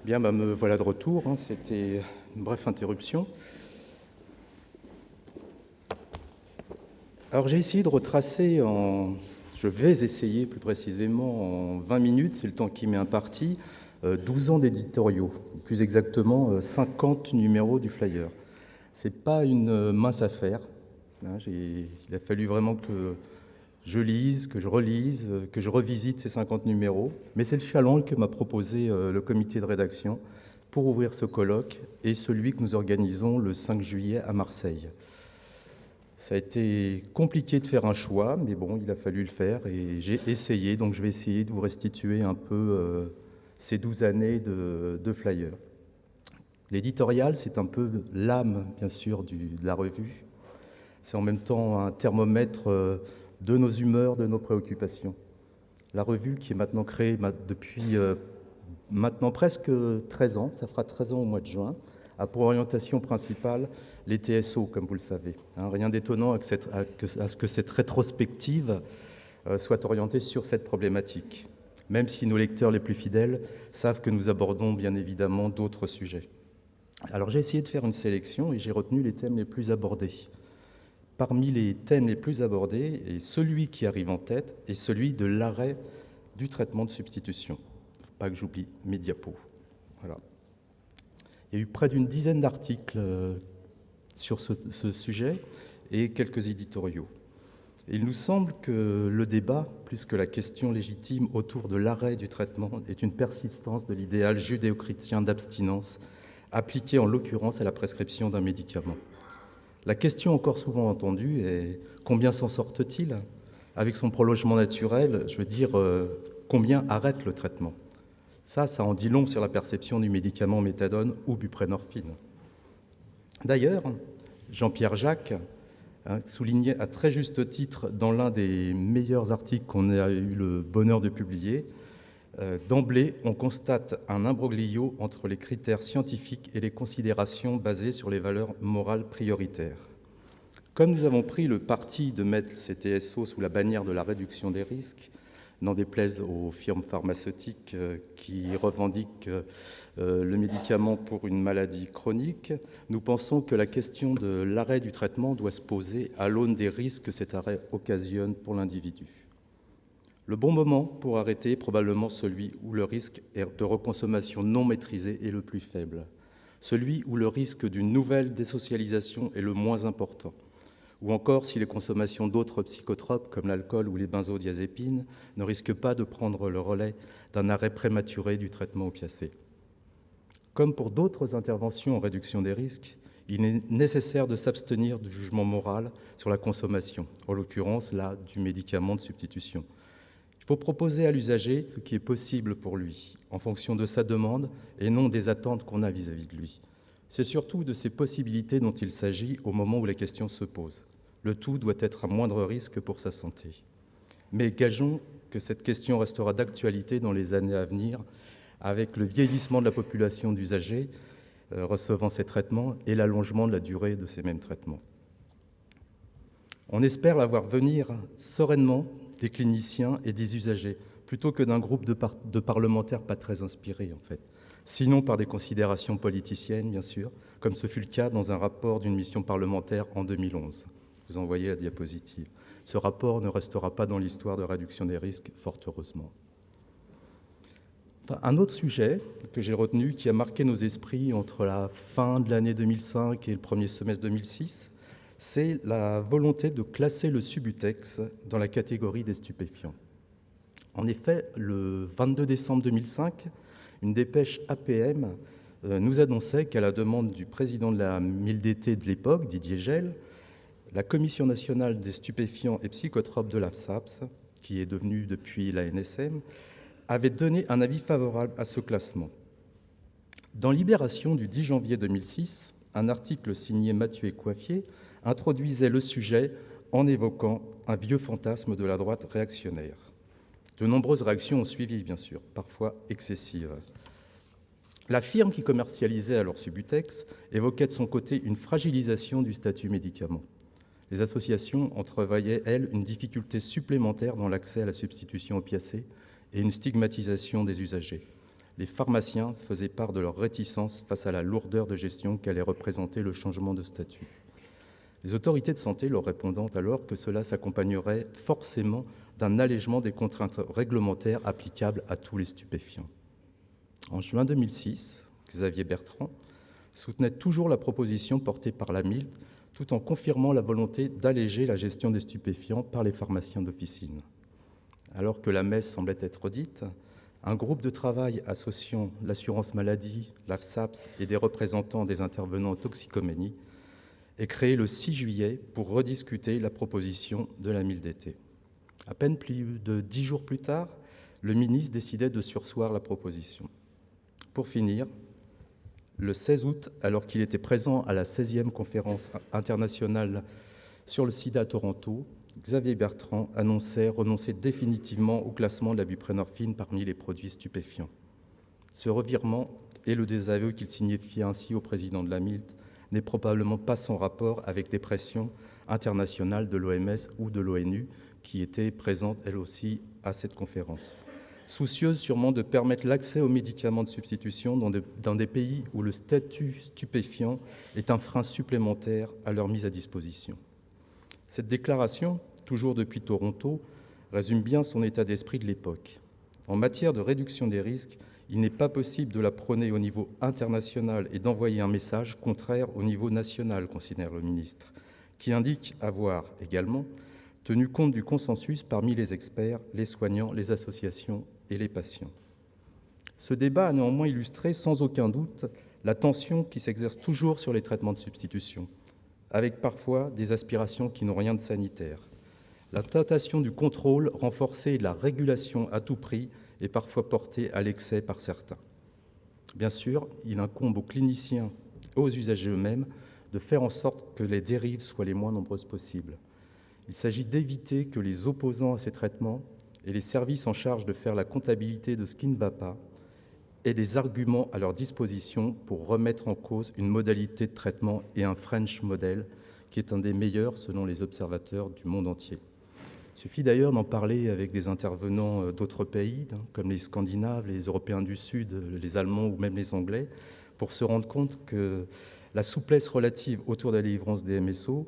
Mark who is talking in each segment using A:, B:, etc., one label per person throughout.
A: Bien, me voilà de retour, hein. C'était une brève interruption. Alors j'ai essayé de retracer je vais essayer plus précisément en 20 minutes, c'est le temps qui m'est imparti, 12 ans d'éditoriaux, plus exactement 50 numéros du Flyer. C'est pas une mince affaire, hein. Il a fallu vraiment que je lise, que je relise, que je revisite ces 50 numéros, mais c'est le challenge que m'a proposé le comité de rédaction pour ouvrir ce colloque et celui que nous organisons le 5 juillet à Marseille. Ça a été compliqué de faire un choix, mais bon, il a fallu le faire et j'ai essayé, donc je vais essayer de vous restituer un peu ces 12 années de Flyer. L'éditorial, c'est un peu l'âme, bien sûr, de la revue. C'est en même temps un thermomètre de nos humeurs, de nos préoccupations. La revue, qui est maintenant créée depuis maintenant presque 13 ans, ça fera 13 ans au mois de juin, a pour orientation principale les TSO, comme vous le savez. Rien d'étonnant à ce que cette rétrospective soit orientée sur cette problématique, même si nos lecteurs les plus fidèles savent que nous abordons bien évidemment d'autres sujets. Alors j'ai essayé de faire une sélection et j'ai retenu les thèmes les plus abordés. Parmi les thèmes les plus abordés, et celui qui arrive en tête, est celui de l'arrêt du traitement de substitution. Il ne faut pas que j'oublie mes diapos. Voilà. Il y a eu près d'une dizaine d'articles sur ce sujet et quelques éditoriaux. Il nous semble que le débat, plus que la question légitime autour de l'arrêt du traitement, est une persistance de l'idéal judéo-chrétien d'abstinence, appliqué en l'occurrence à la prescription d'un médicament. La question encore souvent entendue est combien s'en sortent-ils? Avec son prolongement naturel, je veux dire, combien arrête le traitement? Ça en dit long sur la perception du médicament méthadone ou buprenorphine. D'ailleurs, Jean-Pierre Jacques soulignait à très juste titre dans l'un des meilleurs articles qu'on a eu le bonheur de publier, d'emblée, on constate un imbroglio entre les critères scientifiques et les considérations basées sur les valeurs morales prioritaires. Comme nous avons pris le parti de mettre ces TSO sous la bannière de la réduction des risques, n'en déplaise aux firmes pharmaceutiques qui revendiquent le médicament pour une maladie chronique, nous pensons que la question de l'arrêt du traitement doit se poser à l'aune des risques que cet arrêt occasionne pour l'individu. Le bon moment pour arrêter est probablement celui où le risque de reconsommation non maîtrisée est le plus faible, celui où le risque d'une nouvelle désocialisation est le moins important, ou encore si les consommations d'autres psychotropes comme l'alcool ou les benzodiazépines ne risquent pas de prendre le relais d'un arrêt prématuré du traitement opiacé. Comme pour d'autres interventions en réduction des risques, il est nécessaire de s'abstenir du jugement moral sur la consommation, en l'occurrence là du médicament de substitution. Il faut proposer à l'usager ce qui est possible pour lui, en fonction de sa demande et non des attentes qu'on a vis-à-vis de lui. C'est surtout de ces possibilités dont il s'agit au moment où la question se pose. Le tout doit être à moindre risque pour sa santé. Mais gageons que cette question restera d'actualité dans les années à venir, avec le vieillissement de la population d'usagers recevant ces traitements et l'allongement de la durée de ces mêmes traitements. On espère la voir venir sereinement des cliniciens et des usagers, plutôt que d'un groupe de parlementaires pas très inspirés, en fait. Sinon par des considérations politiciennes, bien sûr, comme ce fut le cas dans un rapport d'une mission parlementaire en 2011. Vous en voyez la diapositive. Ce rapport ne restera pas dans l'histoire de réduction des risques, fort heureusement. Enfin, un autre sujet que j'ai retenu, qui a marqué nos esprits entre la fin de l'année 2005 et le premier semestre 2006, c'est la volonté de classer le Subutex dans la catégorie des stupéfiants. En effet, le 22 décembre 2005, une dépêche APM nous annonçait qu'à la demande du président de la MILDT de l'époque, Didier Gell, la Commission nationale des stupéfiants et psychotropes de l'AFSAPS, qui est devenue depuis la NSM, avait donné un avis favorable à ce classement. Dans Libération du 10 janvier 2006, un article signé Mathieu Coiffier introduisait le sujet en évoquant un vieux fantasme de la droite réactionnaire. De nombreuses réactions ont suivi, bien sûr, parfois excessives. La firme qui commercialisait alors Subutex évoquait de son côté une fragilisation du statut médicament. Les associations entrevoyaient, elles, une difficulté supplémentaire dans l'accès à la substitution opiacée et une stigmatisation des usagers. les pharmaciens faisaient part de leur réticence face à la lourdeur de gestion qu'allait représenter le changement de statut. Les autorités de santé leur répondant alors que cela s'accompagnerait forcément d'un allègement des contraintes réglementaires applicables à tous les stupéfiants. En juin 2006, Xavier Bertrand soutenait toujours la proposition portée par la MILT, tout en confirmant la volonté d'alléger la gestion des stupéfiants par les pharmaciens d'officine. Alors que la messe semblait être dite, un groupe de travail associant l'assurance maladie, l'ARSAPS et des représentants des intervenants en toxicomanie est créé le 6 juillet pour rediscuter la proposition de la MILDT. À peine plus de 10 jours plus tard, le ministre décidait de surseoir la proposition. Pour finir, le 16 août, alors qu'il était présent à la 16e conférence internationale sur le sida à Toronto, Xavier Bertrand annonçait renoncer définitivement au classement de la buprenorphine parmi les produits stupéfiants. Ce revirement et le désaveu qu'il signifiait ainsi au président de la MILT n'est probablement pas sans rapport avec des pressions internationales de l'OMS ou de l'ONU qui étaient présentes elles aussi à cette conférence. Soucieuse sûrement de permettre l'accès aux médicaments de substitution dans des pays où le statut stupéfiant est un frein supplémentaire à leur mise à disposition. Cette déclaration, toujours depuis Toronto, résume bien son état d'esprit de l'époque. En matière de réduction des risques, il n'est pas possible de la prôner au niveau international et d'envoyer un message contraire au niveau national, considère le ministre, qui indique avoir également tenu compte du consensus parmi les experts, les soignants, les associations et les patients. Ce débat a néanmoins illustré sans aucun doute la tension qui s'exerce toujours sur les traitements de substitution, avec parfois des aspirations qui n'ont rien de sanitaire. La tentation du contrôle renforcé et de la régulation à tout prix est parfois portée à l'excès par certains. Bien sûr, il incombe aux cliniciens et aux usagers eux-mêmes de faire en sorte que les dérives soient les moins nombreuses possibles. Il s'agit d'éviter que les opposants à ces traitements et les services en charge de faire la comptabilité de ce qui ne va pas aient des arguments à leur disposition pour remettre en cause une modalité de traitement et un French model qui est un des meilleurs selon les observateurs du monde entier. Il suffit d'ailleurs d'en parler avec des intervenants d'autres pays, comme les Scandinaves, les Européens du Sud, les Allemands ou même les Anglais, pour se rendre compte que la souplesse relative autour de la délivrance des MSO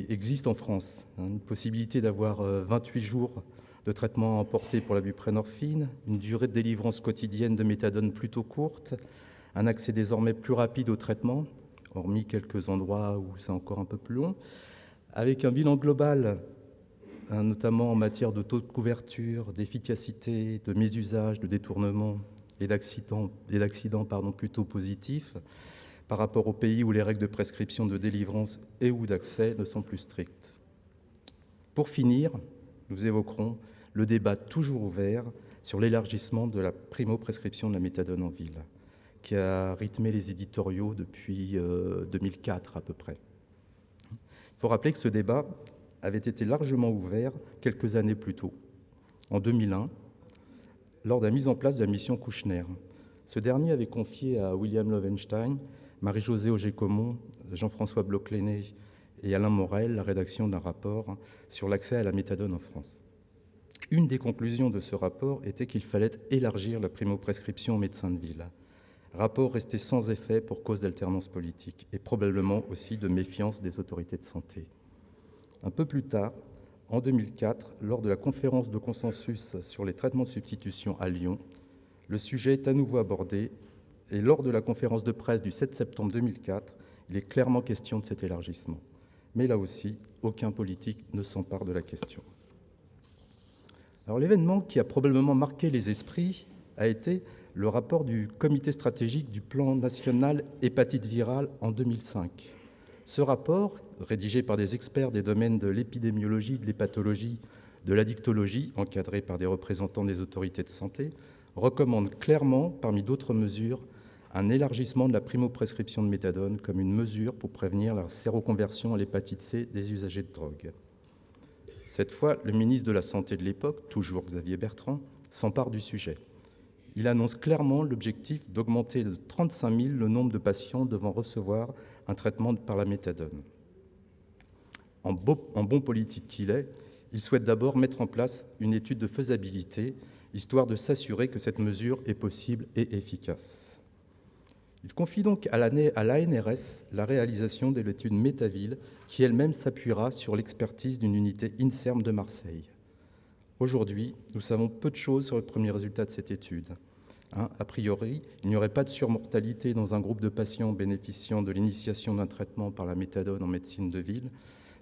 A: existe en France. Une possibilité d'avoir 28 jours de traitement emporté pour la buprenorphine, une durée de délivrance quotidienne de méthadone plutôt courte, un accès désormais plus rapide au traitement, hormis quelques endroits où c'est encore un peu plus long, avec un bilan global, notamment en matière de taux de couverture, d'efficacité, de mésusage, de détournement et d'accidents plutôt positifs, par rapport aux pays où les règles de prescription, de délivrance et ou d'accès ne sont plus strictes. Pour finir, nous évoquerons le débat toujours ouvert sur l'élargissement de la primo-prescription de la méthadone en ville, qui a rythmé les éditoriaux depuis 2004 à peu près. Il faut rappeler que ce débat avait été largement ouvert quelques années plus tôt, en 2001, lors de la mise en place de la mission Kouchner. Ce dernier avait confié à William Loewenstein, Marie-Josée Auger-Comont, Jean-François Bloch-Léné et Alain Morel la rédaction d'un rapport sur l'accès à la méthadone en France. Une des conclusions de ce rapport était qu'il fallait élargir la primo-prescription aux médecins de ville. Rapport resté sans effet pour cause d'alternance politique et probablement aussi de méfiance des autorités de santé. Un peu plus tard, en 2004, lors de la conférence de consensus sur les traitements de substitution à Lyon, le sujet est à nouveau abordé et lors de la conférence de presse du 7 septembre 2004, il est clairement question de cet élargissement. Mais là aussi, aucun politique ne s'empare de la question. Alors l'événement qui a probablement marqué les esprits a été le rapport du comité stratégique du plan national hépatite virale en 2005. Ce rapport, rédigé par des experts des domaines de l'épidémiologie, de l'hépatologie, de l'addictologie, encadré par des représentants des autorités de santé, recommande clairement, parmi d'autres mesures, un élargissement de la primo-prescription de méthadone comme une mesure pour prévenir la séroconversion à l'hépatite C des usagers de drogue. Cette fois, le ministre de la Santé de l'époque, toujours Xavier Bertrand, s'empare du sujet. Il annonce clairement l'objectif d'augmenter de 35 000 le nombre de patients devant recevoir un traitement par la méthadone. En bon politique qu'il est, il souhaite d'abord mettre en place une étude de faisabilité, histoire de s'assurer que cette mesure est possible et efficace. Il confie donc à l'ANRS la réalisation de l'étude Métaville, qui elle-même s'appuiera sur l'expertise d'une unité INSERM de Marseille. Aujourd'hui, nous savons peu de choses sur le premier résultat de cette étude. A priori, il n'y aurait pas de surmortalité dans un groupe de patients bénéficiant de l'initiation d'un traitement par la méthadone en médecine de ville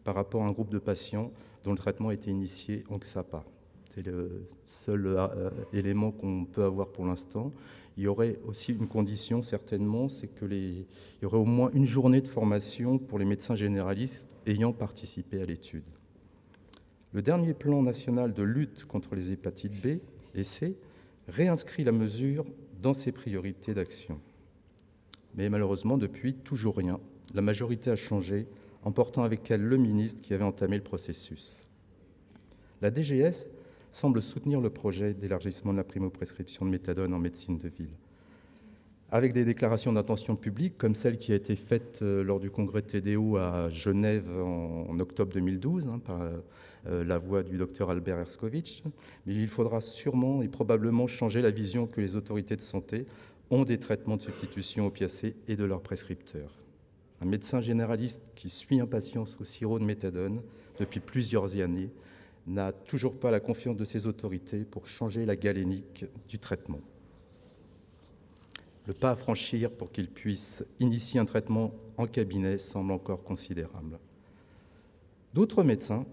A: par rapport à un groupe de patients dont le traitement a été initié en XAPA. C'est le seul élément qu'on peut avoir pour l'instant. Il y aurait aussi une condition, certainement, c'est qu'il y aurait au moins une journée de formation pour les médecins généralistes ayant participé à l'étude. Le dernier plan national de lutte contre les hépatites B et C réinscrit la mesure dans ses priorités d'action. Mais malheureusement, depuis, toujours rien. La majorité a changé, emportant avec elle le ministre qui avait entamé le processus. La DGS semble soutenir le projet d'élargissement de la primo-prescription de méthadone en médecine de ville, avec des déclarations d'intention publique, comme celle qui a été faite lors du congrès TDO à Genève en octobre 2012, par la voix du docteur Albert Herskovitch. Mais il faudra sûrement et probablement changer la vision que les autorités de santé ont des traitements de substitution opiacés et de leurs prescripteurs. Un médecin généraliste qui suit un patient sous sirop de méthadone depuis plusieurs années n'a toujours pas la confiance de ses autorités pour changer la galénique du traitement. Le pas à franchir pour qu'il puisse initier un traitement en cabinet semble encore considérable. D'autres médecins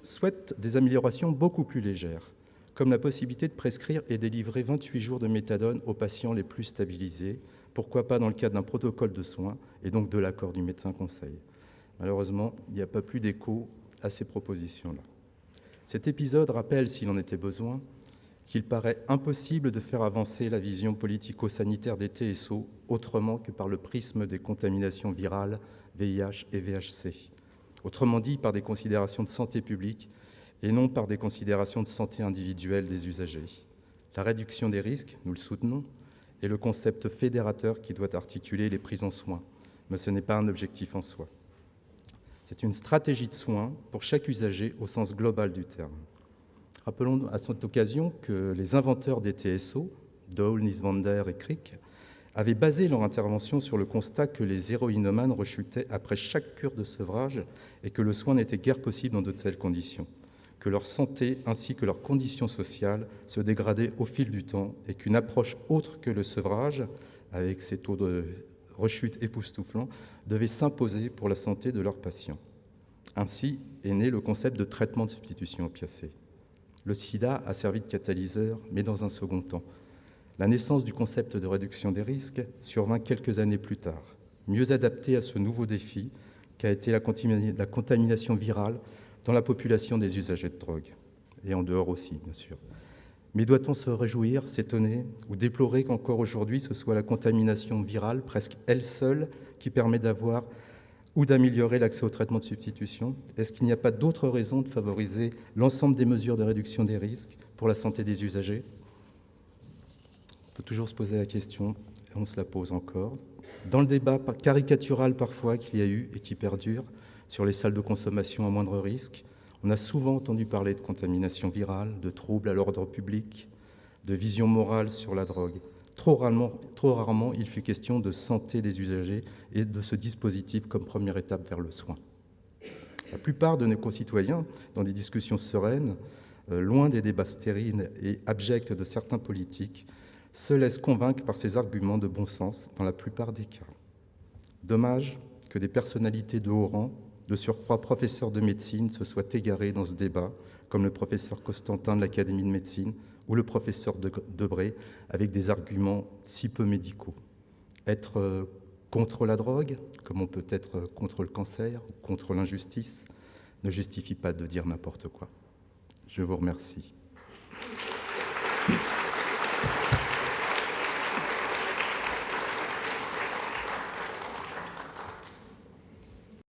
A: souhaitent des améliorations beaucoup plus légères, comme la possibilité de prescrire et délivrer 28 jours de méthadone aux patients les plus stabilisés, pourquoi pas dans le cadre d'un protocole de soins et donc de l'accord du médecin conseil. Malheureusement, il n'y a pas plus d'écho à ces propositions-là. Cet épisode rappelle, s'il en était besoin, qu'il paraît impossible de faire avancer la vision politico-sanitaire des TSO autrement que par le prisme des contaminations virales VIH et VHC. Autrement dit, par des considérations de santé publique et non par des considérations de santé individuelle des usagers. La réduction des risques, nous le soutenons, est le concept fédérateur qui doit articuler les prises en soins, mais ce n'est pas un objectif en soi. C'est une stratégie de soins pour chaque usager au sens global du terme. Rappelons à cette occasion que les inventeurs des TSO, Dole, Nisvander et Crick, avaient basé leur intervention sur le constat que les héroïnomanes rechutaient après chaque cure de sevrage et que le soin n'était guère possible dans de telles conditions, que leur santé ainsi que leurs conditions sociales se dégradaient au fil du temps et qu'une approche autre que le sevrage, avec ses taux de rechute époustouflants, devait s'imposer pour la santé de leurs patients. Ainsi est né le concept de traitement de substitution opiacée. Le sida a servi de catalyseur, mais dans un second temps. La naissance du concept de réduction des risques survint quelques années plus tard, mieux adapté à ce nouveau défi qu'a été la contamination virale dans la population des usagers de drogue, et en dehors aussi, bien sûr. Mais doit-on se réjouir, s'étonner ou déplorer qu'encore aujourd'hui, ce soit la contamination virale, presque elle seule, qui permet d'avoir ou d'améliorer l'accès au traitement de substitution? Est-ce qu'il n'y a pas d'autres raisons de favoriser l'ensemble des mesures de réduction des risques pour la santé des usagers? On peut toujours se poser la question, et on se la pose encore. Dans le débat caricatural parfois qu'il y a eu et qui perdure sur les salles de consommation à moindre risque, on a souvent entendu parler de contamination virale, de troubles à l'ordre public, de vision morale sur la drogue. Trop rarement, il fut question de santé des usagers et de ce dispositif comme première étape vers le soin. La plupart de nos concitoyens, dans des discussions sereines, loin des débats stériles et abjects de certains politiques, se laissent convaincre par ces arguments de bon sens dans la plupart des cas. Dommage que des personnalités de haut rang, de surcroît professeurs de médecine, se soient égarés dans ce débat, comme le professeur Costantin de l'Académie de médecine ou le professeur Debré, avec des arguments si peu médicaux. Être contre la drogue, comme on peut être contre le cancer ou contre l'injustice, ne justifie pas de dire n'importe quoi. Je vous remercie.